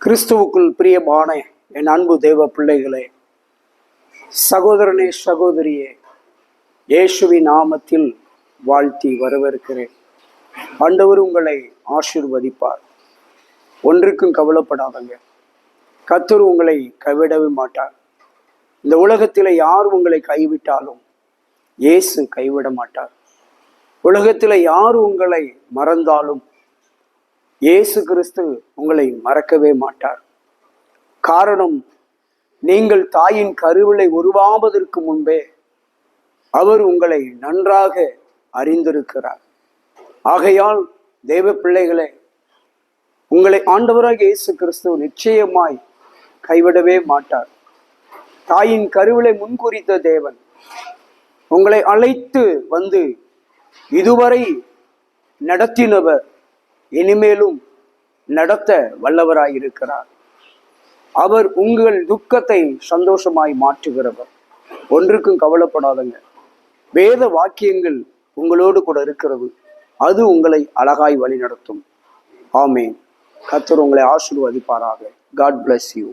கிறிஸ்துவுக்குள் பிரியமான என் அன்பு தேவ பிள்ளைகளே, சகோதரனே சகோதரியே, இயேசுவின் நாமத்தில் வாழ்த்தி வரவேற்கிறேன். ஆண்டவர் உங்களை ஆசீர்வதிப்பார். ஒன்றுக்கும் கவலைப்படாதங்க. கர்த்தர் உங்களை கைவிடவே மாட்டார். இந்த உலகத்தில் யார் உங்களை கைவிட்டாலும் இயேசு கைவிட மாட்டார். உலகத்தில் யார் உங்களை மறந்தாலும் இயேசு கிறிஸ்து உங்களை மறக்கவே மாட்டார். காரணம், நீங்கள் தாயின் கருவிலை உருவாவதற்கு முன்பே அவர் உங்களை நன்றாக அறிந்திருக்கிறார். ஆகையால் தேவ பிள்ளைகளே, உங்களை ஆண்டவராக இயேசு கிறிஸ்து நிச்சயமாய் கைவிடவே மாட்டார். தாயின் கருவிலை முன்குறித்த தேவன் உங்களை அழைத்து வந்து இதுவரை நடத்தினவர் இனிமேலும் நடத்த வல்லவராயிருக்கிறார். அவர் உங்கள் துக்கத்தை சந்தோஷமாய் மாற்றுகிறவர். ஒன்றுக்கும் கவலைப்படாதங்க. வேத வாக்கியங்கள் உங்களோடு கூட இருக்கிறது. அது உங்களை அழகாய் வழி நடத்தும். ஆமேன். கர்த்தர் உங்களை ஆசீர்வதிப்பாராக. God bless you.